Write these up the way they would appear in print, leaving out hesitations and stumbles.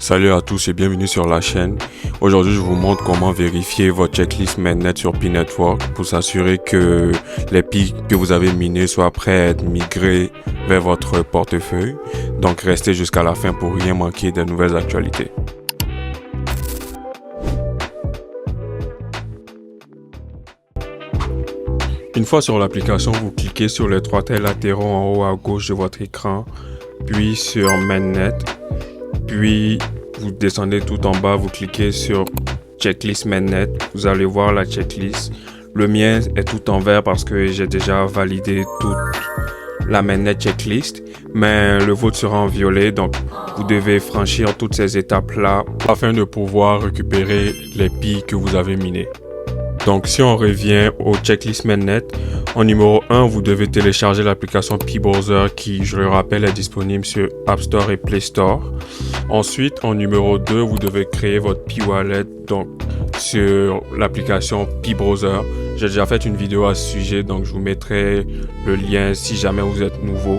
Salut à tous et bienvenue sur la chaîne. Aujourd'hui, je vous montre comment vérifier votre checklist mainnet sur P-Network pour s'assurer que les Pi que vous avez minés soient prêts à être migrés vers votre portefeuille. Donc, restez jusqu'à la fin pour rien manquer des nouvelles actualités. Une fois sur l'application, vous cliquez sur les trois traits latéraux en haut à gauche de votre écran, puis sur Mainnet. Puis, vous descendez tout en bas, vous cliquez sur Checklist Mainnet. Vous allez voir la checklist. Le mien est tout en vert parce que j'ai déjà validé toute la Mainnet checklist. Mais le vôtre sera en violet, donc vous devez franchir toutes ces étapes-là afin de pouvoir récupérer les Pi que vous avez minés. Donc, si on revient au Checklist Mainnet, en numéro 1, vous devez télécharger l'application P-Browser qui, je le rappelle, est disponible sur App Store et Play Store. Ensuite, en numéro 2, vous devez créer votre P-Wallet donc sur l'application P-Browser. J'ai déjà fait une vidéo à ce sujet, donc je vous mettrai le lien si jamais vous êtes nouveau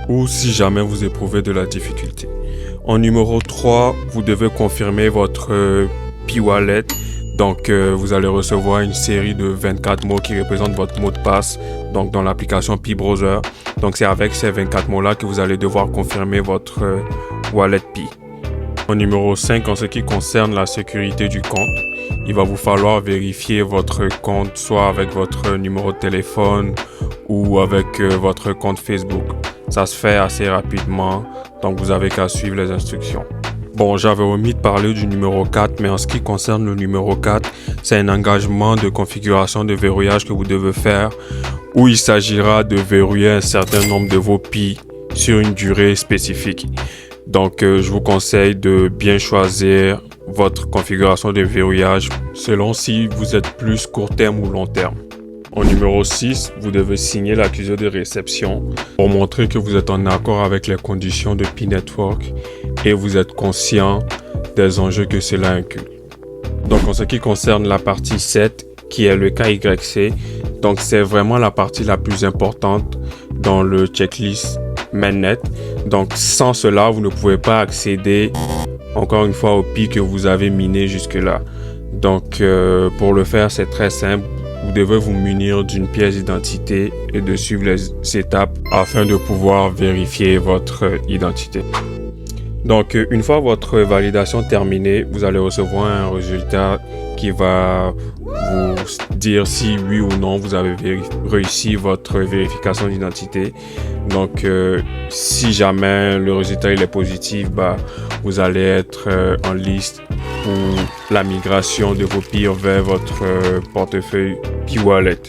ou si jamais vous éprouvez de la difficulté. En numéro 3, vous devez confirmer votre P-Wallet. Donc, vous allez recevoir une série de 24 mots qui représentent votre mot de passe donc dans l'application P-Browser. Donc, c'est avec ces 24 mots-là que vous allez devoir confirmer votre wallet Pi. En numéro 5, en ce qui concerne la sécurité du compte, il va vous falloir vérifier votre compte soit avec votre numéro de téléphone ou avec votre compte Facebook. Ça se fait assez rapidement, donc vous avez qu'à suivre les instructions. Bon, j'avais omis de parler du numéro 4, mais en ce qui concerne le numéro 4, c'est un engagement de configuration de verrouillage que vous devez faire où il s'agira de verrouiller un certain nombre de vos Pi sur une durée spécifique. Donc, je vous conseille de bien choisir votre configuration de verrouillage selon si vous êtes plus court terme ou long terme. En numéro 6, vous devez signer l'accusé de réception pour montrer que vous êtes en accord avec les conditions de P-Network et vous êtes conscient des enjeux que cela inclut. Donc, en ce qui concerne la partie 7, qui est le KYC, donc c'est vraiment la partie la plus importante dans le checklist Mainnet. Donc, sans cela, vous ne pouvez pas accéder, encore une fois, au Pi que vous avez miné jusque-là. Donc, pour le faire, c'est très simple. Vous devez vous munir d'une pièce d'identité et de suivre les étapes afin de pouvoir vérifier votre identité. Donc, une fois votre validation terminée, vous allez recevoir un résultat qui va vous dire si oui ou non vous avez réussi votre vérification d'identité. Donc, si jamais le résultat il est positif, vous allez être en liste pour la migration de vos Pi vers votre portefeuille P-Wallet.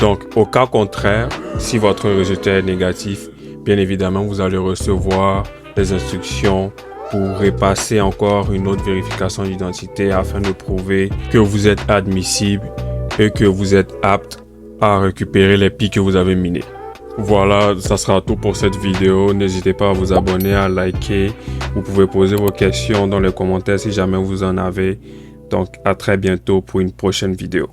Donc, au cas contraire, si votre résultat est négatif, bien évidemment, vous allez recevoir des instructions pour repasser encore une autre vérification d'identité afin de prouver que vous êtes admissible et que vous êtes apte à récupérer les Pi que vous avez minés. Voilà, ça sera tout pour cette vidéo. N'hésitez pas à vous abonner, à liker. Vous pouvez poser vos questions dans les commentaires si jamais vous en avez. Donc, à très bientôt pour une prochaine vidéo.